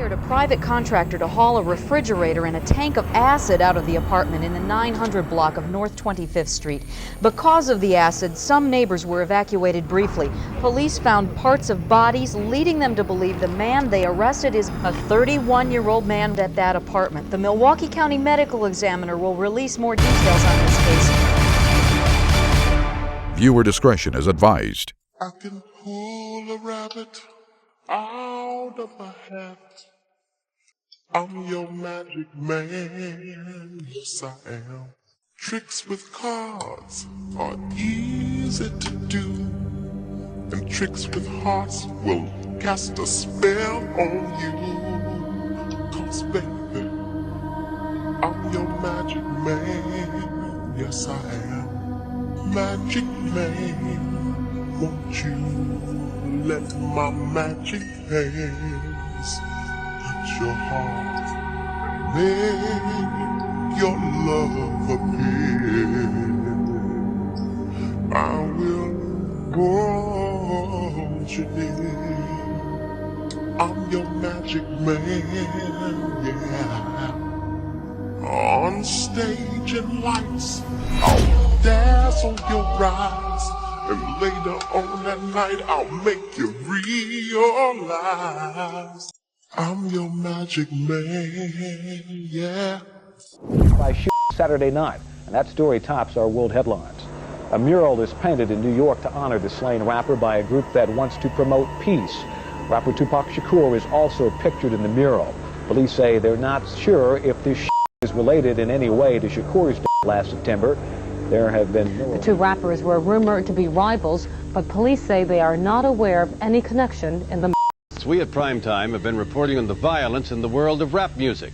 hired a private contractor to haul a refrigerator and a tank of acid out of the apartment in the 900 block of North 25th Street. Because of the acid, some neighbors were evacuated briefly. Police found parts of bodies, leading them to believe the man they arrested is a 31-year-old man at that apartment. The Milwaukee County Medical Examiner will release more details on this case. Viewer discretion is advised. I can pull a rabbit out of a hat. I'm your magic man, yes I am. Tricks with cards are easy to do, and tricks with hearts will cast a spell on you. 'Cause baby, I'm your magic man, yes I am. Magic man, won't you let my magic hands touch your heart, make your love appear. I will hold you near. I'm your magic man, yeah. On stage and lights, I'll dazzle your eyes, and later on that night I'll make you realize I'm your magic man, yeah. By Saturday night, and that story tops our world headlines. A mural is painted in New York to honor the slain rapper by a group that wants to promote peace. Rapper Tupac Shakur is also pictured in the mural. Police say they're not sure if this is related in any way to Shakur's death last September. There have been The two rappers were rumored to be rivals, but police say they are not aware of any connection in the. We at Primetime have been reporting on the violence in the world of rap music.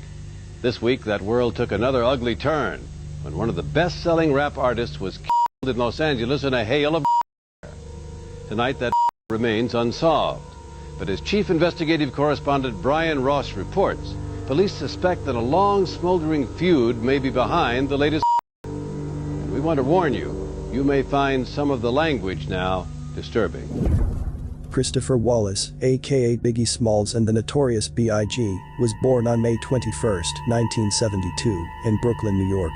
This week, that world took another ugly turn when one of the best-selling rap artists was killed in Los Angeles in a hail of Tonight, that remains unsolved. But as chief investigative correspondent Brian Ross reports, police suspect that a long, smoldering feud may be behind the latest. And we want to warn you, you may find some of the language now disturbing. Christopher Wallace, a.k.a. Biggie Smalls and the Notorious B.I.G., was born on May 21, 1972, in Brooklyn, New York.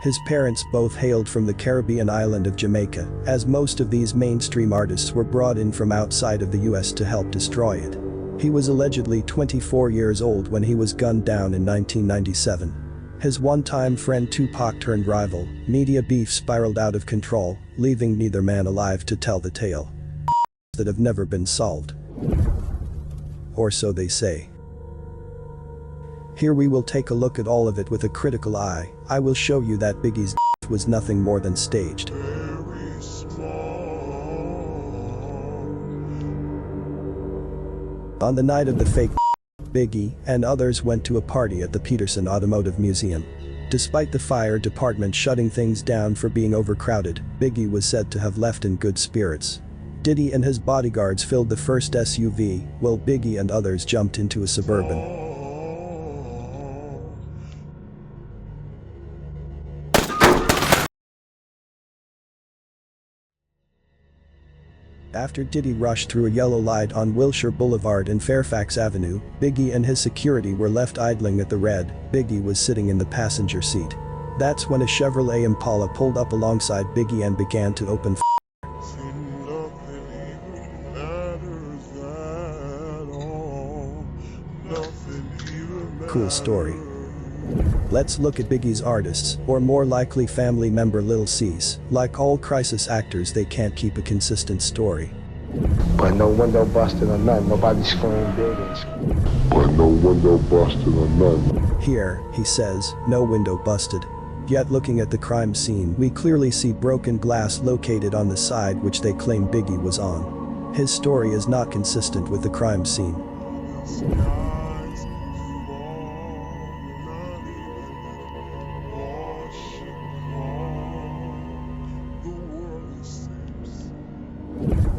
His parents both hailed from the Caribbean island of Jamaica, as most of these mainstream artists were brought in from outside of the U.S. to help destroy it. He was allegedly 24 years old when he was gunned down in 1997. His one-time friend Tupac turned rival, media beef spiraled out of control, leaving neither man alive to tell the tale. That have never been solved. Or so they say. Here we will take a look at all of it with a critical eye. I will show you that Biggie's death was nothing more than staged. On the night of the fake Biggie and others went to a party at the Peterson Automotive Museum. Despite the fire department shutting things down for being overcrowded, Biggie was said to have left in good spirits. Diddy and his bodyguards filled the first SUV, while Biggie and others jumped into a Suburban. After Diddy rushed through a yellow light on Wilshire Boulevard and Fairfax Avenue, Biggie and his security were left idling at the red. Biggie was sitting in the passenger seat. That's when a Chevrolet Impala pulled up alongside Biggie and began to open fire. Cool story. Let's look at Biggie's artists, or more likely family member Lil Cease. Like all crisis actors, they can't keep a consistent story. But no window busted or nothing, nobody screamed big and screamed. But no window busted or nothing. Here, he says, no window busted. Yet looking at the crime scene, we clearly see broken glass located on the side which they claim Biggie was on. His story is not consistent with the crime scene.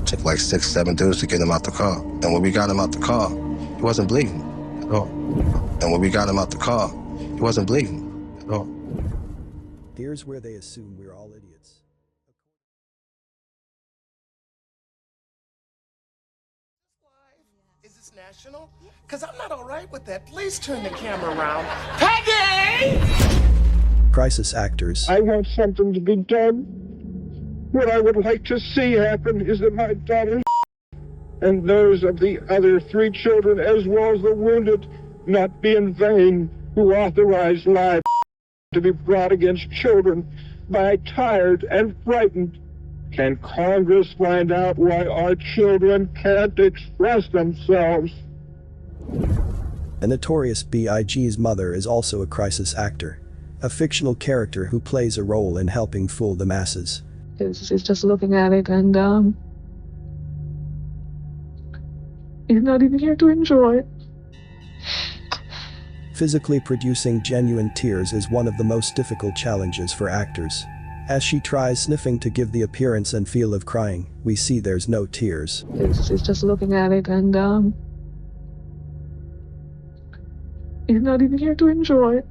Took like 6, 7 dudes to get him out the car. And when we got him out the car, he wasn't bleeding at all. And when we got him out the car, he wasn't bleeding at all. Here's where they assume we're all idiots. Is National? Because I'm not all right with that. Please turn the camera around. Peggy! Crisis actors. I want something to be done. What I would like to see happen is that my daughter and those of the other 3 children, as well as the wounded, not be in vain, who authorized live to be brought against children by tired and frightened. Can Congress find out why our children can't express themselves? A Notorious B.I.G.'s mother is also a crisis actor, a fictional character who plays a role in helping fool the masses. She's just looking at it and he's not even here to enjoy it. Physically producing genuine tears is one of the most difficult challenges for actors. As she tries sniffing to give the appearance and feel of crying, we see there's no tears. She's just looking at it and he's not even here to enjoy it.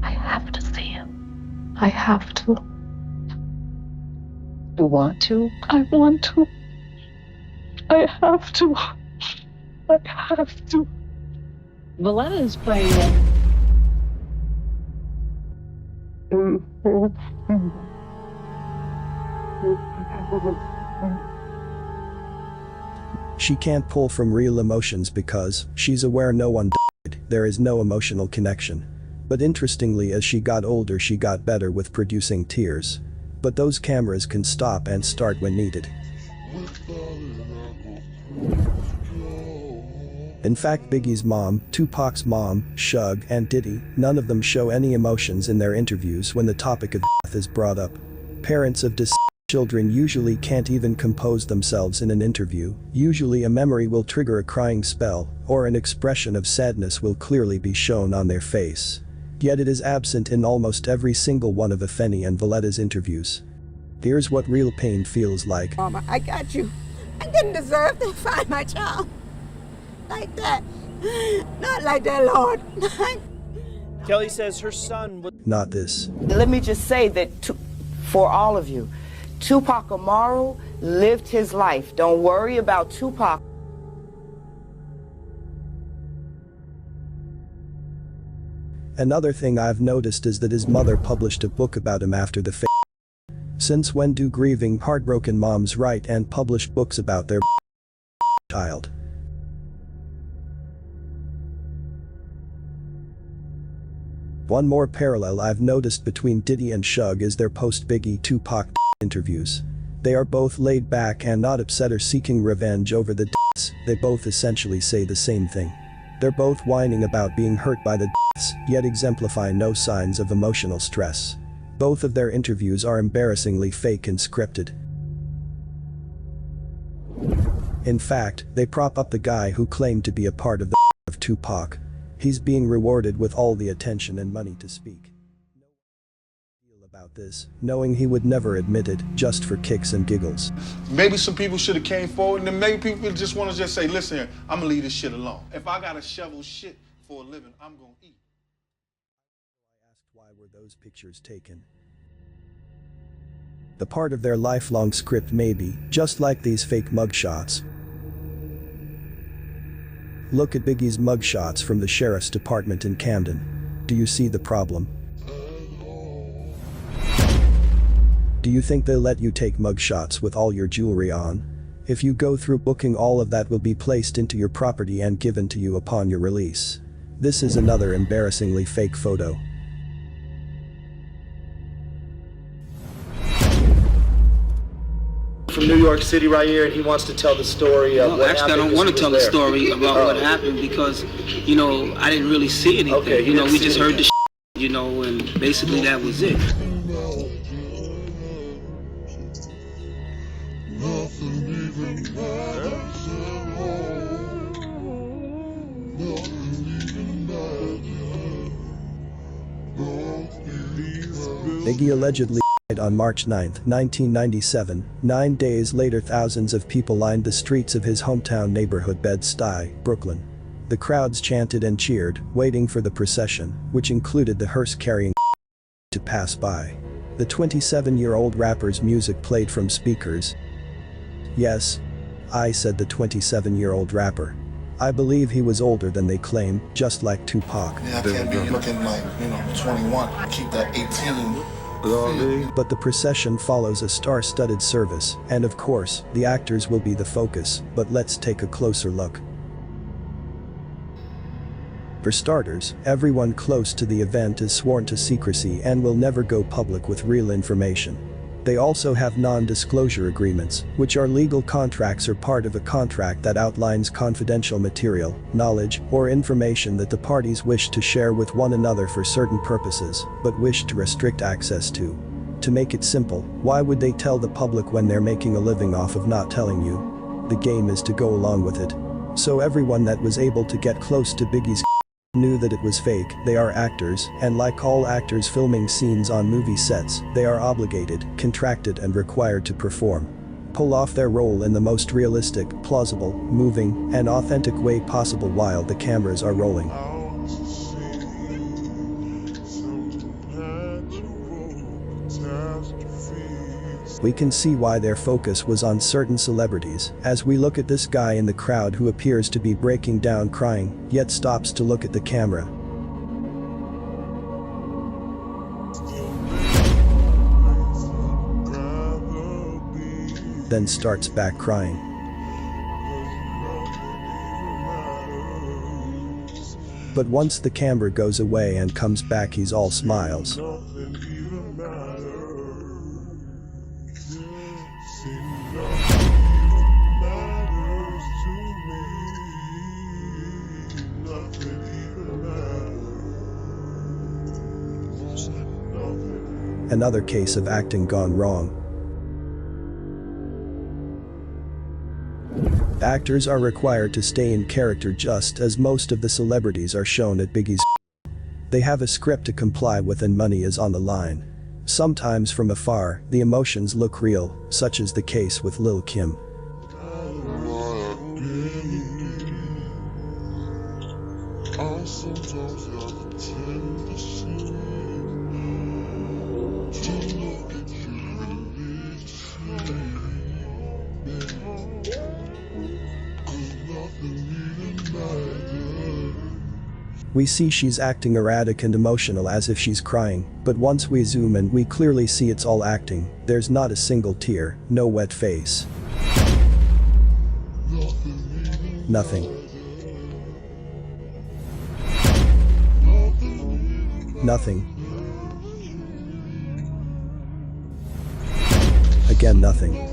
I have to see him. I have to. You want to? I want to. I have to. I have to. Valletta is playing She can't pull from real emotions because she's aware no one died, there is no emotional connection. But interestingly, as she got older, she got better with producing tears. But those cameras can stop and start when needed. In fact, Biggie's mom, Tupac's mom, Suge, and Diddy, none of them show any emotions in their interviews when the topic of death is brought up. Parents of deceased children usually can't even compose themselves in an interview. Usually a memory will trigger a crying spell, or an expression of sadness will clearly be shown on their face. Yet it is absent in almost every single one of Afeni and Valletta's interviews. Here's what real pain feels like. Mama, I got you. I didn't deserve to find my child like that. Not like that, Lord. Kelly says her son would... Not this. Let me just say that for all of you, Tupac Amaru lived his life. Don't worry about Tupac. Another thing I've noticed is that his mother published a book about him after the fact. Since when do grieving, heartbroken moms write and publish books about their child? One more parallel I've noticed between Diddy and Suge is their post-Biggie Tupac interviews. They are both laid back and not upset or seeking revenge over the deaths. They both essentially say the same thing. They're both whining about being hurt by the deaths, yet exemplify no signs of emotional stress. Both of their interviews are embarrassingly fake and scripted. In fact, they prop up the guy who claimed to be a part of the of Tupac. He's being rewarded with all the attention and money to speak. About this, knowing he would never admit it, just for kicks and giggles. Maybe some people should have came forward, and then maybe people just want to just say, listen here, I'm gonna leave this shit alone. If I gotta shovel shit for a living, I'm gonna eat. I asked why were those pictures taken. The part of their lifelong script maybe, just like these fake mugshots. Look at Biggie's mugshots from the sheriff's department in Camden. Do you see the problem? Do you think they'll let you take mugshots with all your jewelry on? If you go through booking, all of that will be placed into your property and given to you upon your release. This is another embarrassingly fake photo. From New York City right here, and he wants to tell the story of what actually, happened. I don't want to tell the story about what happened because, you know, I didn't really see anything. Okay, you know, we just heard the you know, and basically that was it. Biggie allegedly died on March 9, 1997. 9 days later, thousands of people lined the streets of his hometown neighborhood Bed-Stuy, Brooklyn. The crowds chanted and cheered, waiting for the procession, which included the hearse carrying to pass by. The 27-year-old rapper's music played from speakers. Yes, I said the 27-year-old rapper. I believe he was older than they claim, just like Tupac. Yeah, I can't be looking like, 21. Keep that 18. But the procession follows a star-studded service, and of course, the actors will be the focus, but let's take a closer look. For starters, everyone close to the event is sworn to secrecy and will never go public with real information. They also have non-disclosure agreements, which are legal contracts or part of a contract that outlines confidential material, knowledge, or information that the parties wish to share with one another for certain purposes, but wish to restrict access to. To make it simple, why would they tell the public when they're making a living off of not telling you? The game is to go along with it. So everyone that was able to get close to Biggie's knew that it was fake. They are actors, and like all actors filming scenes on movie sets, they are obligated, contracted and required to perform. Pull off their role in the most realistic, plausible, moving, and authentic way possible while the cameras are rolling. We can see why their focus was on certain celebrities, as we look at this guy in the crowd who appears to be breaking down crying, yet stops to look at the camera. Then starts back crying. But once the camera goes away and comes back, he's all smiles. Another case of acting gone wrong. Actors are required to stay in character just as most of the celebrities are shown at Biggie's. They have a script to comply with and money is on the line. Sometimes from afar, the emotions look real, such as the case with Lil' Kim. We see she's acting erratic and emotional as if she's crying, but once we zoom in we clearly see it's all acting. There's not a single tear, no wet face. Nothing. Nothing. Again, nothing.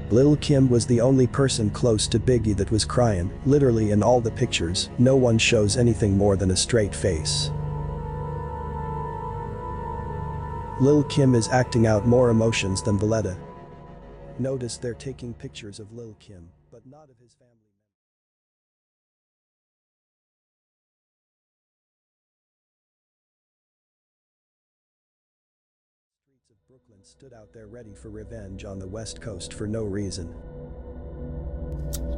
Lil' Kim was the only person close to Biggie that was crying. Literally in all the pictures, no one shows anything more than a straight face. Lil' Kim is acting out more emotions than Valletta. Notice they're taking pictures of Lil' Kim, but not of his family. Streets of Brooklyn stood out there ready for revenge on the West Coast for no reason.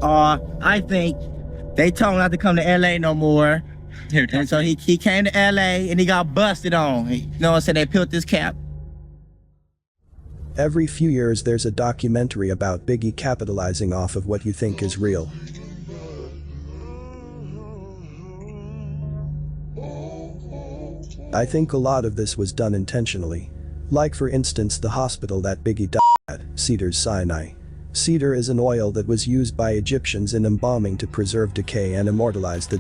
I think they told him not to come to LA no more. And so he came to LA and he got busted on. You know what I'm saying? They peeled this cap. Every few years there's a documentary about Biggie capitalizing off of what you think is real. I think a lot of this was done intentionally. Like for instance the hospital that Biggie died at, Cedar's Sinai. Cedar is an oil that was used by Egyptians in embalming to preserve decay and immortalize the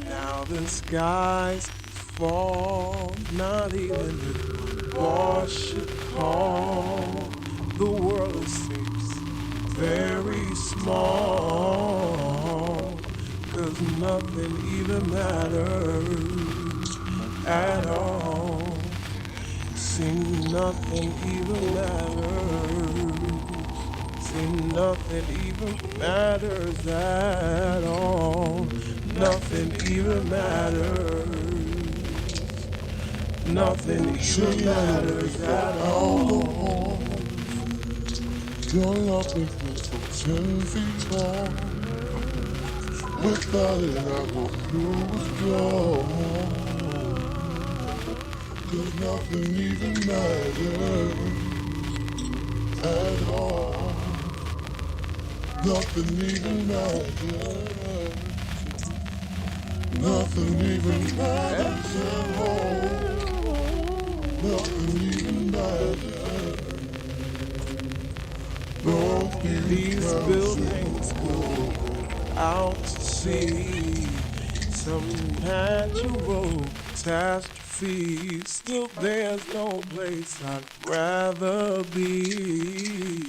Now the skies fall, not even the boss should call. The world seems very small, 'cause nothing even matters at all. See, nothing even matters. See, nothing even matters at all. Nothing even matters. Nothing even matters at all. Your love is so 10 feet tall. Without it, I go through withdrawal. 'Cause nothing even matters at all. Nothing even matters. Nothing even matters at all. Nothing even matters. These buildings go out to sea. Some natural catastrophe. Still, there's no place I'd rather be.